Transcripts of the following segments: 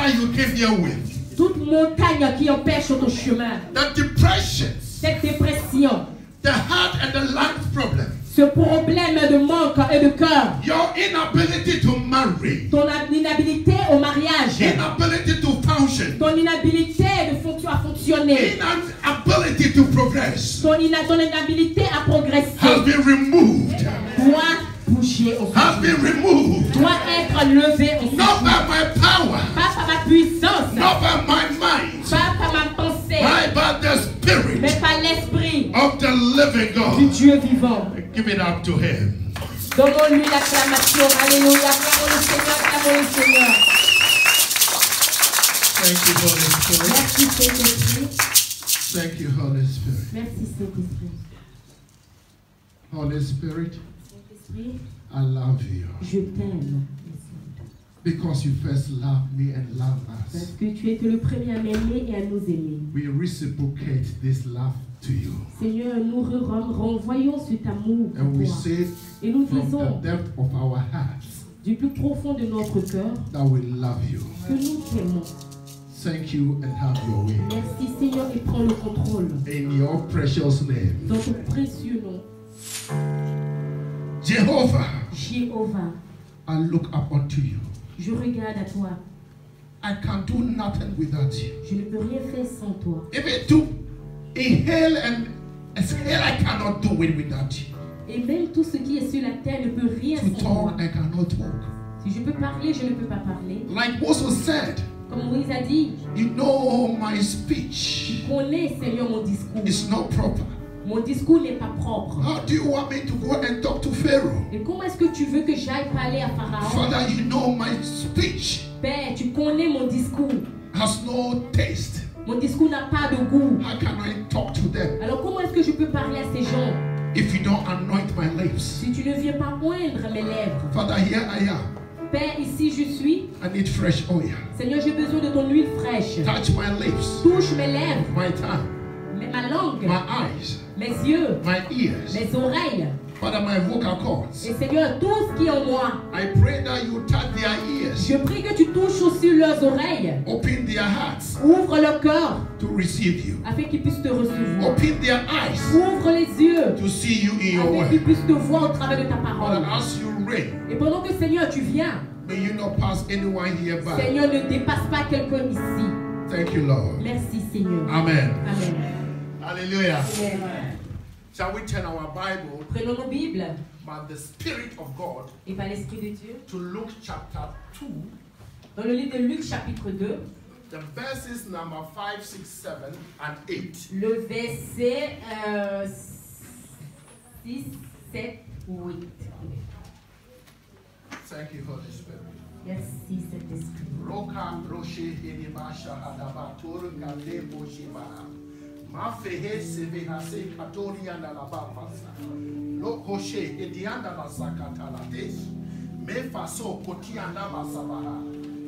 that you came here with, toute montagne qui empêche ton chemin, the depressions, cette dépression, the heart and the lungs problem, ce problème de manque et de cœur, your inability to marry, ton inhabilité au mariage, inability to function, ton inhabilité à fonctionner, inability to progress, ton inhabilité à progresser, has been removed. doit bouger au Has been removed. doit être levé au Not by my power, pas par ma puissance, not by my mind, pas par ma pensée, but by the Spirit mais par l'esprit of the living du God. Dieu vivant. Give it up to Him. Donnons-lui l'acclamation. Alléluia. Acclamons le Seigneur. Acclamons le Seigneur. Thank you, Holy Spirit. Merci Saint-Esprit. Thank you, Holy Spirit. Merci Saint-Esprit. Holy Spirit, Saint-Esprit, I love you. je t'aime. Because you first loved me and loved Parce us. que tu étais le premier à m'aimer et à nous aimer. We reciprocate this love to you. Seigneur, nous renvoyons cet amour And pour we toi. say Et nous from disons the depth of our hearts du plus profond de notre cœur that we love you. que nous t'aimons. Thank you and have your way. Merci Seigneur et prends le contrôle. In your precious name. Dans ton précieux nom. Jehovah, Jéhovah, I look up unto you. je regarde à toi. I can do nothing without you. Je ne peux rien faire sans toi. Even to inhale and exhale, I cannot do it without you. Et même tout ce qui est sur la terre ne peut rien To sans moi. talk, I cannot talk. Si je peux parler, je ne peux pas parler. Like Moses said, Comme Moïse a dit, you know my speech connais Seigneur mon discours. is not proper. Mon discours n'est pas propre. How do you want me to go and talk to Pharaoh? Et comment est-ce que tu veux que j'aille parler à Pharaon? Father, you know my speech Père, tu connais mon discours. has no taste. Mon discours n'a pas de goût. How can I talk to them Alors comment est-ce que je peux parler à ces gens if you don't anoint my lips? si tu ne viens pas oindre mes lèvres? Father, here I am. Père, ici je suis. I need fresh oil. Seigneur, j'ai besoin de ton huile fraîche. Touch my lips, Touche mes lèvres, my tongue, ma langue, my eyes, mes yeux, my ears. mes oreilles. Father, my vocal cords. Et Seigneur, tout ce qui est en moi, I pray that you touch their ears, je prie que tu touches aussi leurs oreilles. open their hearts Ouvre le cœur to receive you, afin qu'ils puissent te recevoir. open their eyes Ouvre les yeux to see you in your afin qu'ils word. puissent te voir au travers de ta Father, parole. as you reign, Et pendant que Seigneur, tu viens, may you not pass anyone here by. Seigneur, ne dépasse pas quelqu'un ici. Thank you, Lord. Merci Seigneur. Amen. Amen. Hallelujah. Amen. Shall we turn our Bible Prenons nos Bibles by the Spirit of God et par l'Esprit de Dieu to Luke chapter 2, dans le livre de Luc chapitre 2, the verses number 5, 6, 7, and 8. le verset 6, 7, 8. Thank you, Holy Spirit. Merci Saint-Esprit. Roka roche hediba shahadaba turka debo shiba. Mafehe sevehase katori anda la bapasa. Lokoshe hedianda la sakatala des. Mefaso koti anda basabaha.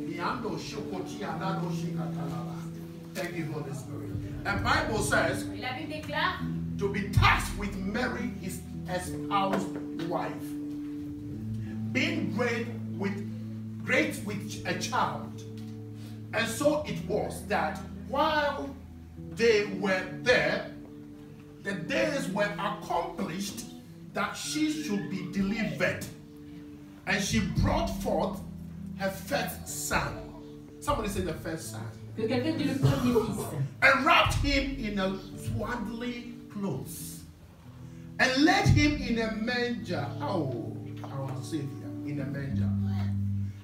Miando shokoti anda roshi katalala. Thank you, Holy Spirit. And Bible says, Et la Bible déclare to be tasked with Mary, his espoused wife, being great with a child. And so it was that while they were there, the days were accomplished that she should be delivered. And she brought forth her first son. Somebody say the first son. que quelqu'un dit le premier fils. And wrapped him in a swaddling clothes. And laid him in a manger. Oh, our Savior, in a manger.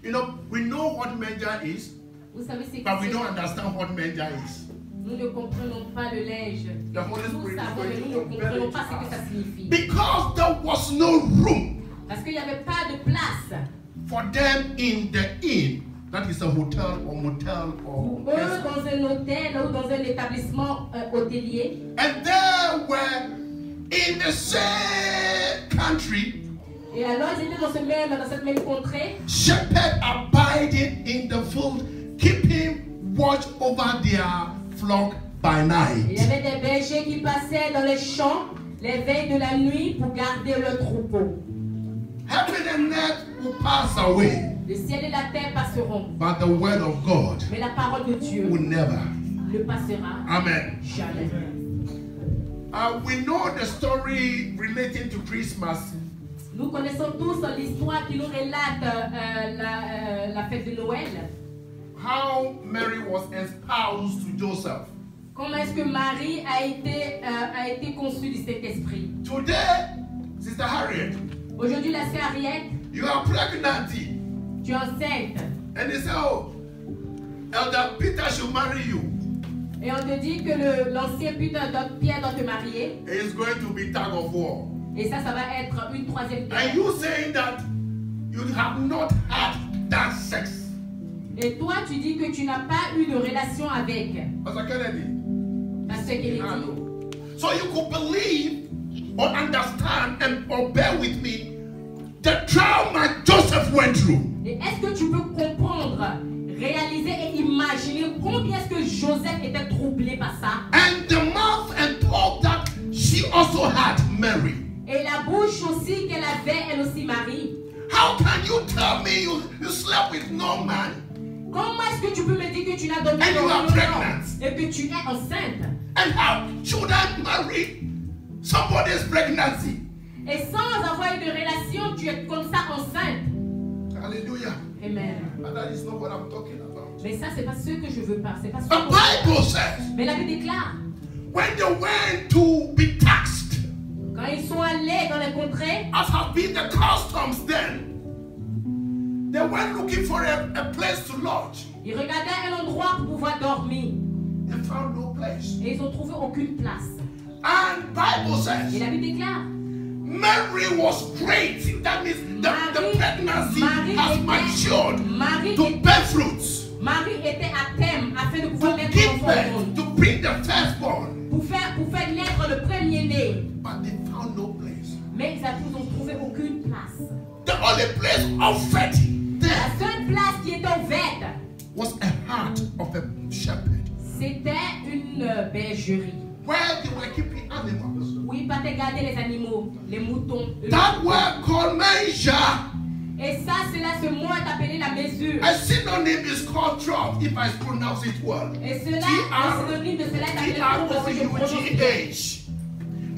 You know, we know what manger is, Vous savez c'est but we que don't understand what manger is. nous ne comprenons pas le linge. The Holy Nous Spirit is savons, going mais to nous ne compare comprenons it pas ce que to ça us. signifie. Because there was no room Parce qu'il n'y avait pas de place for them in the inn. That is a hotel or motel or pour eux dans un hôtel ou dans un établissement hôtelier. and they were in the same country, Et alors ils étaient dans cette même contrée. shepherd abiding in the field, keeping watch over their flock by Il y night. avait des bergers qui passaient dans les champs les veilles de la nuit pour garder le troupeau. Heaven and earth will pass away, Le ciel et la terre passeront, but the word of God mais la parole de Dieu will never. ne passera Amen. jamais. We know the story relating to Christmas. Nous connaissons tous l'histoire qui nous relate la fête de Noël. How Mary was espoused to Joseph. Comment est-ce que Marie a été conçue du Saint-Esprit? Today, Sister Harriet, Aujourd'hui, la sœur Harriet, you are pregnant. tu es enceinte. And they say, oh, Elder Peter should marry you. Et on te dit que l'ancien Pierre doit te marier. It's going to be tug of war. Et ça va être une troisième guerre. And you saying that you have not had that sex. Et toi, tu dis que tu n'as pas eu de relation avec. Pastor Kennedy. Pasteur Kennedy. So you could believe or understand and or bear with me the trauma Joseph went through. Et est-ce que tu peux comprendre, réaliser et imaginer combien est-ce que Joseph était troublé par ça? And the mouth and thought that she also had Mary. Et la bouche aussi qu'elle avait, elle aussi Marie. How can you tell me you slept with no man? Comment est-ce que tu peux me dire que tu n'as dormi And you are pregnant. et que tu es enceinte? And how should I marry somebody's pregnancy? Et sans avoir eu de relation, tu es comme ça enceinte. Hallelujah. Amen. And that is not what I'm talking about. Mais ça, c'est pas ce que je veux pas. C'est pas ce The que je veux. Bible says Mais la Bible déclare, when they went to be taxed, quand ils sont allés dans les contrées, as have been the customs then, they went looking for a place to lodge. ils regardaient un endroit pour pouvoir dormir. They found no place. Et ils n'ont trouvé aucune place. And Bible Et says la Bible déclare, Mary was great. That means the pregnancy has matured Marie to bear fruits, Marie était à terme afin de pouvoir to mettre give l'enfant au birth, monde. to bring the firstborn. Pour faire naître le premier-né. But they found no place. Mais ils n'ont trouvé aucune place. The only place offered La there seule place qui était ouverte, was a heart of a shepherd, c'était une bergerie. where they were keeping animals. Où ils partaient garder les animaux, les moutons. That were called measure. Et ça, ce mot est appelé la mesure. A synonym is called trough, if I pronounce it well. Et cela, un synonyme de cela est appelé trou, si je prononce bien. T-R-O-U-G-H.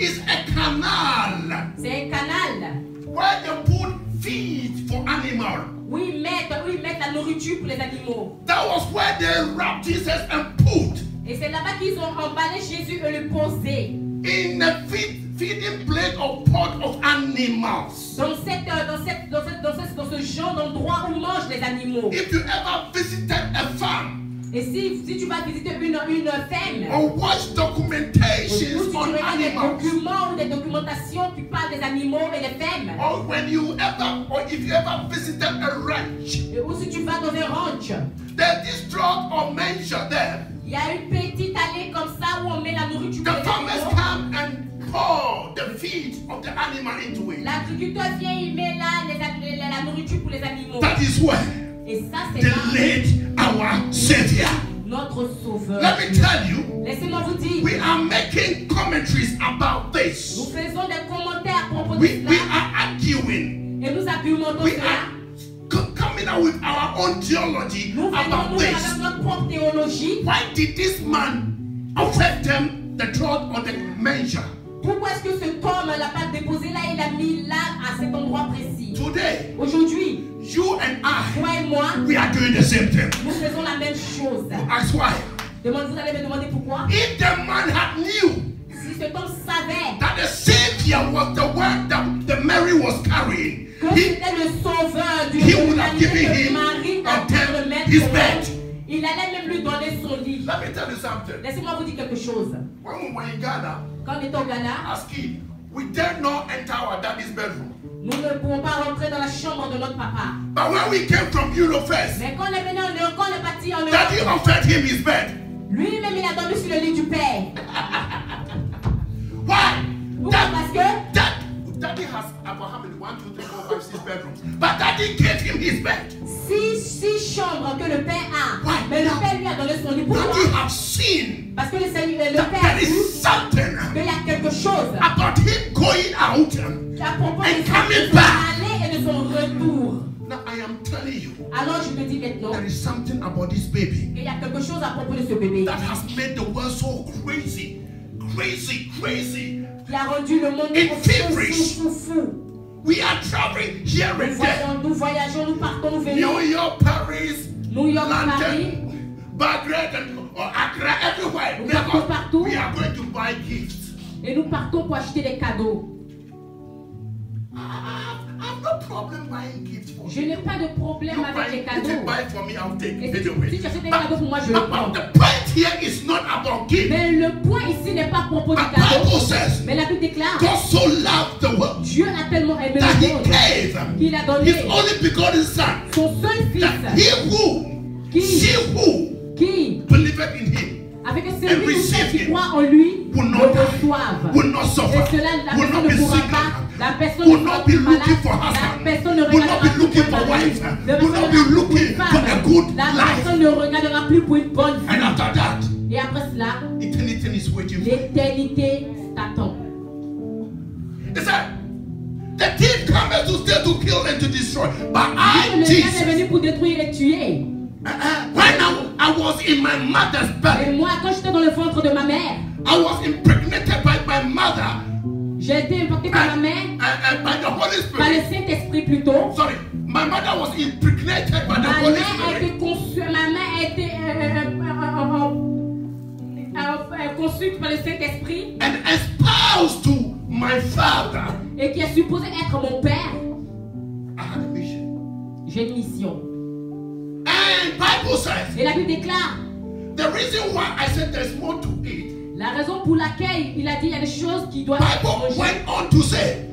It's a canal C'est un canal where they put feed for animals. où ils mettent la nourriture pour les animaux. That was where they wrapped Jesus and put Et c'est là-bas qu'ils ont emballé Jésus et le posé. in a feeding plate or pot of animals. Dans ce genre d'endroit où mangent les animaux. If you ever visited a farm Et si tu vas visiter une ferme, or watch ou si documentations tu on regardes des animals, documents ou des documentations qui parlent des animaux et des fermes, or if you ever visited a ranch, ou si tu vas dans un ranch, there's this trough or measure there. il y a une petite allée comme ça où on met la nourriture pour The les farmers animaux. come and pour the feed of the animal into it. L'agriculteur vient, il met là la nourriture pour les animaux. That is where Et ça, c'est they là laid our Savior. notre sauveur. Let me tell you, Laissez-moi vous dire, we are making commentaries about nous this. faisons des commentaires à propos de We cela are arguing. et nous argumentons We cela. are coming out with our own theology Nous venons about nous avec this. notre propre théologie. Why did this man offer them the trough or the measure? Pourquoi est-ce que cet homme l'a pas déposé là, il l'a mis là à cet endroit précis? Today, Aujourd'hui, you and I, toi et moi, we are doing the same thing. nous faisons la même chose. That's why. Vous allez me demander pourquoi? If the man had knew Si cet homme savait that the Savior was the one that the Mary was carrying, que c'était le sauveur du he would have given que him Marie a pu le mettre his au bed. monde, il allait même lui donner son lit. Let me tell you something. Laissez-moi vous dire quelque chose. When we were in Ghana, Quand on était au Ghana, as kids, we dare not enter our daddy's bedroom. nous ne pouvons pas rentrer dans la chambre de notre papa. But when we came from Europe first, Mais quand on est venu en Europe, quand on est parti en daddy Europe, offered him his bed. lui-même il a dormi sur le lit du père. Why? Pourquoi? Parce que Daddy has about how many? 1, 2, 3, 4, 5, 6 bedrooms. But daddy gave him his bed. six chambres que le père a, Ouais. mais le père lui a donné son lit. Pourquoi? Daddy have seen Parce que le père that a there vu is something qu'il y a quelque chose about him going out. à propos And de coming son back. aller et de son retour. Now I am telling telling you, Alors je te dis maintenant there is something about this baby qu'il y a quelque chose à propos de ce bébé that has made the world so crazy, crazy, crazy. qui a rendu le monde In fou, feverish. fou, fou, fou. We are traveling here and there. Nous voyageons, nous partons, nous venons. New York, Paris, New York, Paris, London, Baghdad, and Accra, everywhere. Nous partons partout. We are going to buy gifts. et nous partons pour acheter des cadeaux. I've no problem buying gifts for Je you. n'ai pas de problème You avec les buy, if you cadeaux. buy for me, I'll take Et it si anyway. tu achètes des cadeaux pour moi, je le prends. But the point here is not about gifts. Mais le point ici n'est pas à propos du The cadeau. Bible says Mais la Bible déclare God so loved the world Dieu a tellement aimé that le He monde gave qu'il a donné His only begotten Son, son seul that fils he who, Qui? she who qui, believed in Him avec And celui ou receive celle qui him. croit en lui, will le not die, reçoive. will not Et suffer, cela, la will personne not be ne pourra sick, pas, la personne will ne sera not be plus looking malade, for la husband, personne ne will not regardera be plus looking pour for un mari, wife, la will personne not ne be regardera plus pour looking une for femme, a good la life. personne ne regardera plus pour une bonne And vie. after that, Et après cela, eternity is waiting for you. l'éternité t'attend. He said, the thief comes to steal, to kill, and to destroy. But Le I, diable est Jesus, venu pour détruire et tuer. when I was in my mother's Et belly, moi, quand j'étais dans le ventre de ma mère, I was impregnated by my mother j'ai été impacté par ma mère, and by the Holy par le Spirit. Saint-Esprit plutôt. Sorry, my mother was impregnated by the Ma Holy mère a Spirit. été conçue, ma mère a été conçue par le Saint-Esprit And espoused to my father. et qui est supposé être mon père. I had a mission. J'ai une mission. And Bible says Et la Bible déclare the reason why I said there's more to it. la raison pour laquelle il a dit il y a des choses qui doivent être Bible mangées. went on to say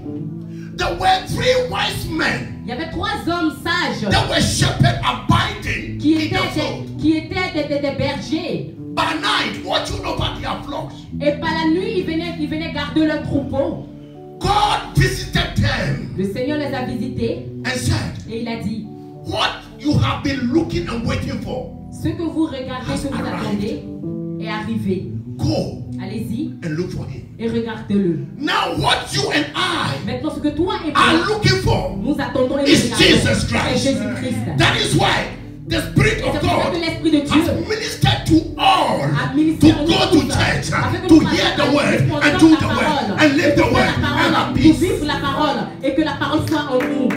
there were 3 wise men Il y avait 3 hommes sages that were shepherds abiding qui in the étaient, fold. des bergers. By night, watching over their flocks. Et par la nuit, ils venaient garder leur troupeau. God visited them Le Seigneur les a visités and said, et il a dit what you have been looking and waiting for, ce que vous regardez, ce que vous attendez est arrivé. go Allez-y and look for him. et regardez-le. Now what you and I Maintenant, ce que toi et are moi, looking for nous attendons et nous is Jesus regardons, c'est Christ. Jésus-Christ. That is why the Spirit C'est of pour ça God que l'Esprit de has Dieu ministered to all a to ministré en go to nous tous, church, afin que to nous hear the fassions word la and do the parole, word and live the pour word faire la and parole, have pour peace. vivre la parole et que la parole soit en nous.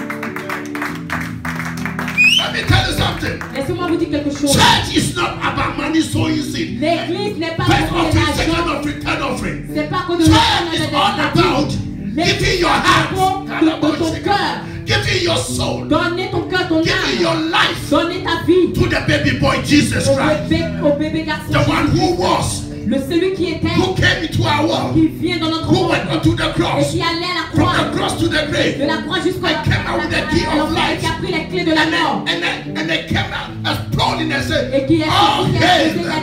Let me tell you something. Laissez-moi vous dire quelque chose. Church is not about money sowing seed. L'église n'est pas First pour offering, second l'argent. offering, third offering. C'est pas que de Church is all about giving your heart, de ton cœur. giving your soul, Donner ton cœur, ton giving your âme. life Donner ta vie to the baby boy Jesus Christ, au bébé garçon. the one who was, Celui qui était, who came into our world, qui vient dans notre who monde went onto the et cross, qui allait à la from croix. the cross to the De grave, la croix jusqu'à and came out with the key of et life. qui a pris les clés de la mort. And they came out exploding and said, Et qui est all il a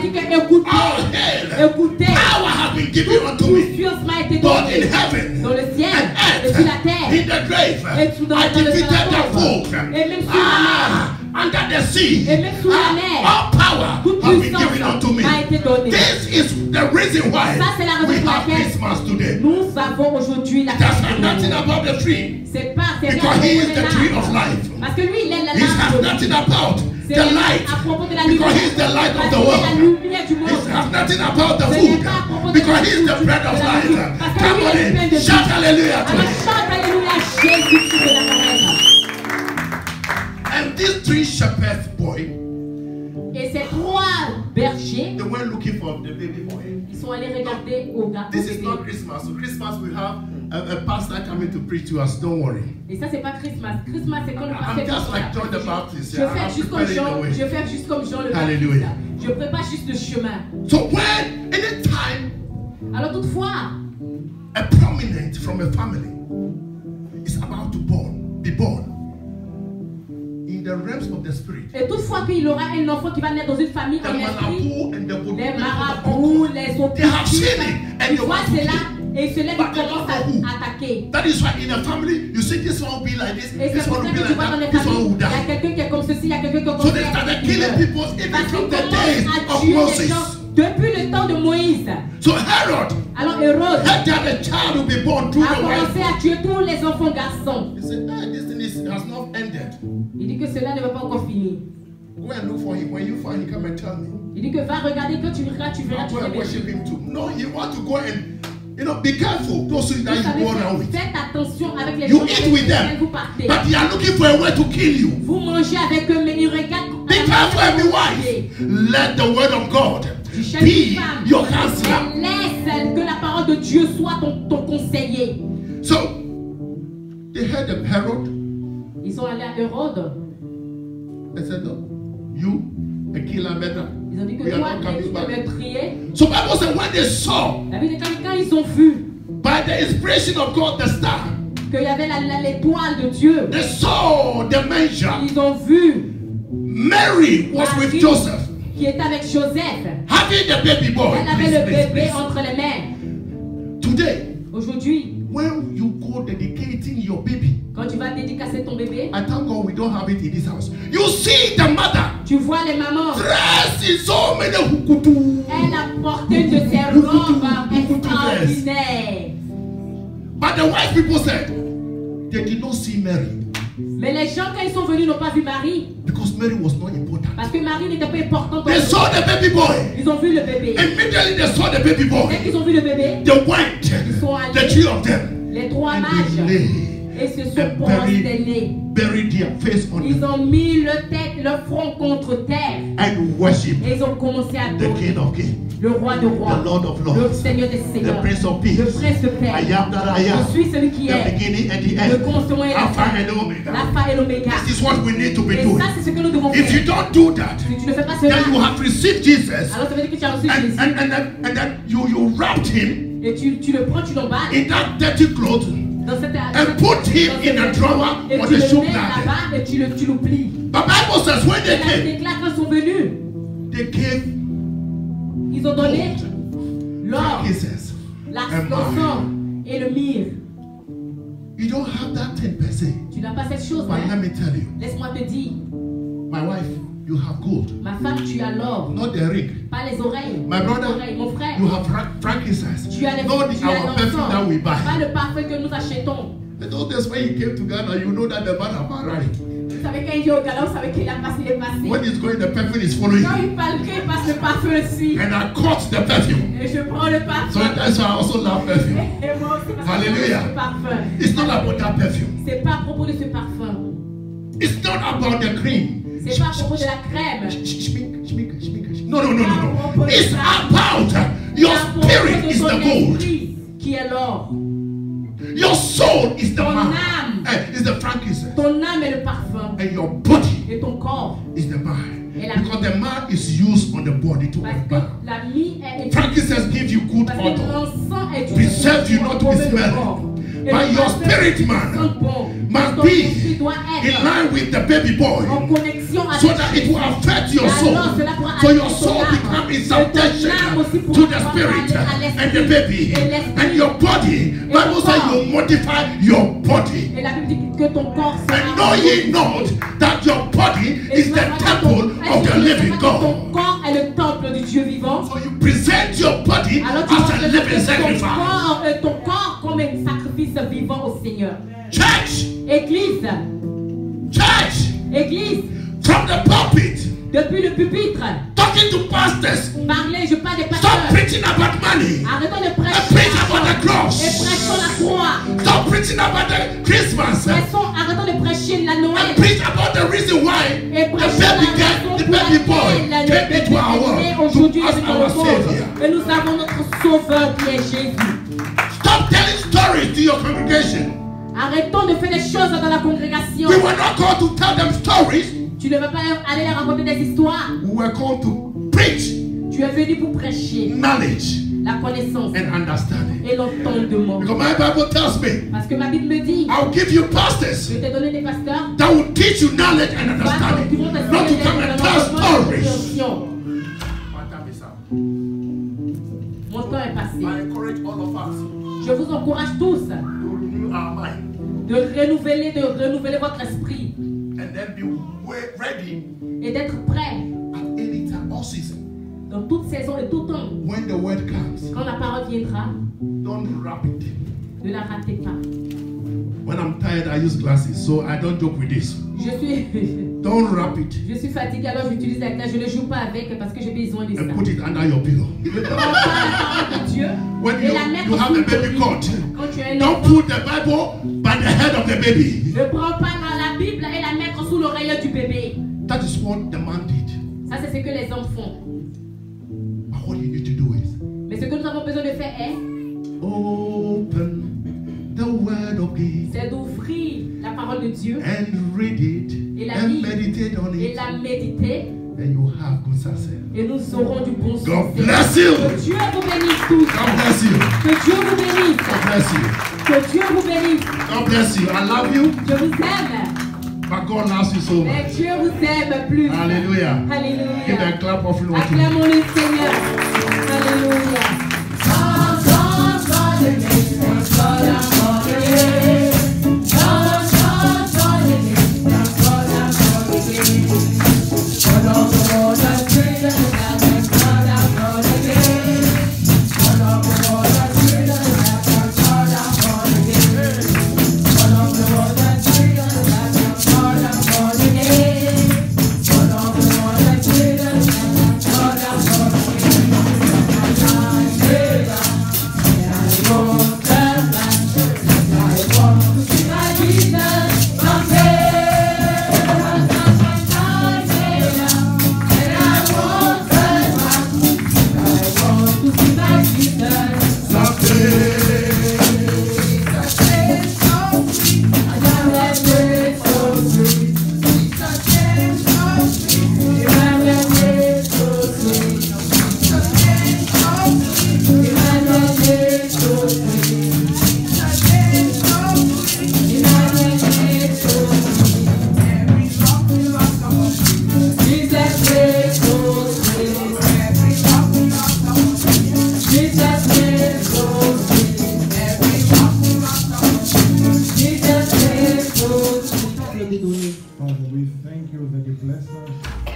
dit hail, que écoutez, all hail, écoutez, power has been given unto toute me, puissance m'a été both donnée in heaven dans le ciel and et sur la earth, terre in the grave. et dans I le defeated the pauvre folk. et même sur la Under the sea, Et même sous la mer. all power Toute has been puissance given unto me. m'a été donnée. This is the reason why Ça, c'est la raison we pour have laquelle Christmas today. nous avons aujourd'hui la It has fête de nothing Noël. about the tree, C'est pas c'est because rien he à is propos the de tree of l'arbre. life. Parce que lui, il est It has l'arbre. nothing about C'est the light, à propos de la because lumière. he is the light of Parce the qu'il est la world. lumière du monde. It has nothing about the Ce food, n'est pas à propos de because la he is the nourriture, bread of de la life. nourriture. Parce que Come lui, on il est plein in, de shout vie. hallelujah to Alors him. chante alléluia à Jésus Christ de Nazareth. And these 3 shepherds boy, Et ces 3 bergers, they went looking for the baby boy. ils sont allés regarder au gars. This is not Christmas. So Christmas we have a pastor coming to preach to us. Don't worry. Et ça, c'est pas Christmas. Christmas, c'est quand le I'm pasteur just like John the je Baptist. fais I'm juste comme preparing Jean, the way. je fais juste comme Jean le Hallelujah. Baptiste. Je prépare juste le chemin. So when anytime Alors toutefois, a prominent from a family is about to be born in the realms of the spirit, et toutefois qu'il aura un enfant qui va naître dans une famille the en esprit, Malabu and the Budu, les marabouts, les they have seen occultistes, it and ils they voient want to cela kill. et cela But ils they commencent don't know who. à attaquer. That is why in a family you see this one will be like this, Et this c'est pour one ça will be que tu like vois dans les that, this one familles, will il y a die. quelqu'un qui est comme ceci, il y a quelqu'un qui est comme So ça. they started killing people even Parce from qu'ils the days commencent à of tuer les Moses. gens depuis le temps de Moïse. So Herod Alors Hérode heard that a child will be born through a the commencé wife. à tuer tous les enfants garçons. He said, this thing has not ended. Il dit que cela ne va pas encore finir. Go and look for him. When you find him, come and tell me. Il dit que va regarder, quand tu verras, tu verras. Go and worship him too. No, you want to go and, be careful. Those that you go around with. Faites attention avec les You gens eat with them, vous partez. but they are looking for a way to kill you. Vous mangez avec eux, mais ils regardent. Be careful and be wise. Let the word of God be your counselor. Laisse que la parole de Dieu soit ton conseiller. So, they heard the Herod. Ils sont allés à Hérode. They said, no, you, a killer, murderer. Ils ont dit que We are toi, not coming tu back. devais prier. So Bible said when they saw, La Bible dit que quand ils ont vu by the inspiration of God, the star, qu'il y avait l'étoile de Dieu, they saw the manger. ils ont vu Mary was with Marie Joseph, qui était avec Joseph. having the baby boy. Elle avait Please, le please, bébé please. entre les mains. Today, Aujourd'hui, when you go dedicating your baby, quand tu vas dédicacer ton bébé, I thank God we don't have it in this house. You see the mother tu vois les mamans. dressed in so many hukutu. Elle a porté de ces robes extraordinaires. But the wise people said they did not see Mary Mais les gens, quand ils sont venus, n'ont pas vu Marie. because Mary was not important. Parce que Marie n'était pas importante. They saw the baby boy. Ils ont vu le bébé. Immediately they saw the baby Dès boy. qu'ils ont vu le bébé, They went, sont the allés. three of them, les trois and they mages, lay et se sont and prosternés. buried their face on Ils it ont mis leur front contre terre. and worship Et ils ont commencé à the adorer King of Kings, le roi de rois, the Lord of le Lords, Seigneur des the seigneurs, Prince of Peace. le prince de paix. I am that I Je am, suis celui qui the est, beginning and the le end, commencement et la Alpha fin, and Omega. l'alpha et l'oméga. This is what we need to be Et doing. ça, c'est ce que nous devons If you faire. don't do that, Si tu ne fais pas cela, then you have received Jesus alors ça veut dire que tu as reçu and, Jésus. and then you wrapped him Et tu le prends, tu l'emballes in that dirty cloth dans cette and put him in a drawer et on tu the le shoe mets bag. là-bas et tu le plies. The Bible says when Et they là, came, ils déclarent quand ils sont venus, they gave ils ont donné l'or, kisses. l'encens et le myrrhe. You don't have that 10%. Tu n'as pas cette chose, But let hein? me tell you, Laisse-moi te dire, my wife, you have gold, ma femme, tu as l'or, not the ring. pas les oreilles. My brother, Les oreilles. Mon frère, you have frankincense, tu as not tu as our perfume that we l'encens, pas buy. le parfum que nous achetons. And all this when he came to Ghana, you know that the man are married. Vous savez, quand il vient au Ghana, vous savez qu'il a passé les passés. When he's going, the perfume is following Quand him. il passe le parfum aussi. And I caught the perfume. Et je prends le So parfum. that's why I also love perfume. Et moi aussi, parce que Hallelujah. j'aime ce parfum. It's not about that perfume. C'est pas à propos de ce parfum. It's not about the cream. C'est pas à propos de la crème. No. It's about your C'est à propos spirit de is ton the gold. esprit qui est l'or. Your soul is the Ton man. âme. Is the frankincense. Ton âme est le parfum. And your body Et ton corps. is the man. Et la- Because the man is used on the body to Parce que embalm. la mie est. Frankincense gives you good Parce que odor. l'encens est Preserve you not to be smelly. But your spirit man must be in line with the baby boy, en connexion avec so that it will affect your soul. So your soul become in subjection to the spirit and the baby and your body. Bible says you modify your body. Et la Bible dit que ton corps And know ye not that your body is the temple of the living Ton God. corps est le temple du Dieu vivant. So you present your body Alors tu as a vas living présenter sacrifice. ton corps comme un sacrifice vivant au Seigneur. Church, Église, Église, from the pulpit, depuis le pupitre, talking to pastors. parlez, je parle des Stop pasteurs. preaching about money. Arrêtons de And prêcher preach about the et cross. prêchons la croix. Stop preaching about the Christmas. Arrêtons de prêcher la Noël. And preach about the reason why Et the prêchons baby la girl, raison the pour baby boy laquelle le came bébé into our est né world aujourd'hui to us dans our le monde. Savior. Et nous avons notre sauveur qui est Jésus. Stop telling stories to your congregation. Arrêtons de faire des choses dans la congrégation. We were not called to tell them stories. Tu ne veux pas aller leur raconter des histoires. We were called to preach Tu es venu pour prêcher knowledge la connaissance and understanding. et l'entendement. Because my Bible tells me, Parce que ma Bible me dit, I'll give you pastors je t'ai donné des pasteurs that will teach you knowledge and qui understanding. vont te Not to come and tell stories. Mon temps est passé. I encourage all of us Je vous encourage tous to renew our mind de renouveler votre esprit and then be ready et d'être prêt at any time, all season. dans toute saison et tout temps. When the word comes, Quand la parole viendra, don't wrap it. ne la ratez pas. When I'm tired, I use glasses, so I don't joke with this. Don't wrap it. Je suis fatigué, alors j'utilise la glace. Je ne joue pas avec parce que j'ai besoin de ça. And put it under your pillow. Prends la parole de Dieu When et la mettre you have sous the ton baby lit. cot, Quand tu as un don't enfant, put the Bible by the head of the baby. ne prends pas dans la Bible et la mettre sous l'oreille du bébé. That is what the man did. Ça, c'est ce que les hommes font. But what you need to do is Mais ce que nous avons besoin de faire est open the word of God c'est d'ouvrir la parole de Dieu and read it et la and lire meditate on et it, la méditer and you have good success. et nous aurons du bon succès. God bless you. Que Dieu vous bénisse tous. God bless you. Que Dieu vous bénisse. God bless you. Que Dieu vous bénisse. God bless you. I love you, Je vous aime. but God loves you so Mais much. Dieu vous aime plus. Hallelujah. Give Alléluia. a clap offering unto him. Acclamons le Seigneur. Alléluia.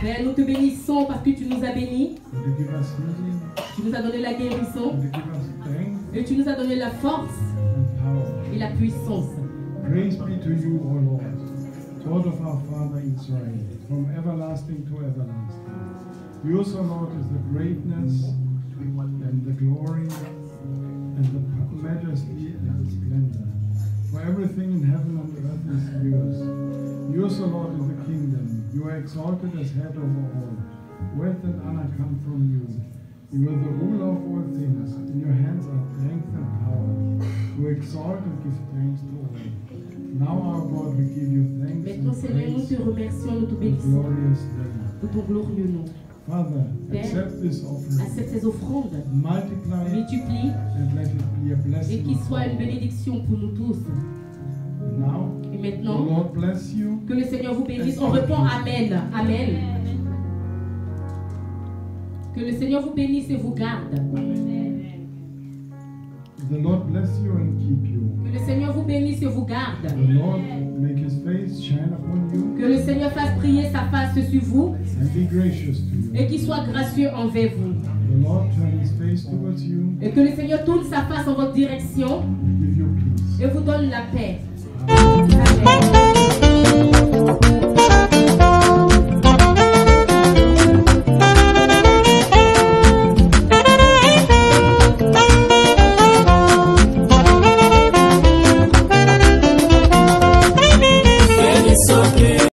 Père, nous te bénissons parce que tu nous as bénis. Tu nous as donné la guérison. Et tu nous as donné la force et la puissance. Praise be to you, O Lord, God of our Father Israel, from everlasting to everlasting. Yours, O Lord, is the greatness and the glory and the majesty and the splendor. For everything in heaven and earth is yours. Yours, O Lord, is the kingdom. You are exalted as head over all. Wealth and honor come from you. You are the ruler of all things. In your hands are strength and power. You exalt and give thanks to all. Now, our God, we give you thanks Maintenant, and Seigneur, nous praise te remercions, nous te for bénissons glorious name. pour ton glorieux nom. Father, Père, accept this offering, accepte ces offrandes, multiply it, multiplie and let it be a et blessing. qu'il upon soit une all. bénédiction pour nous tous. Now, Et the maintenant, Lord bless you. que le Seigneur vous bénisse. On répond Amen. Amen. Que le Seigneur vous bénisse et vous garde. The Lord bless you and keep you. Que le Seigneur vous bénisse et vous garde. The Lord make his face shine upon you Que le Seigneur fasse briller sa face sur vous and be gracious to you. et qu'il soit gracieux envers vous. The Lord turn his face towards you Et que le Seigneur tourne sa face en votre direction and give you peace. et vous donne la paix. Amen.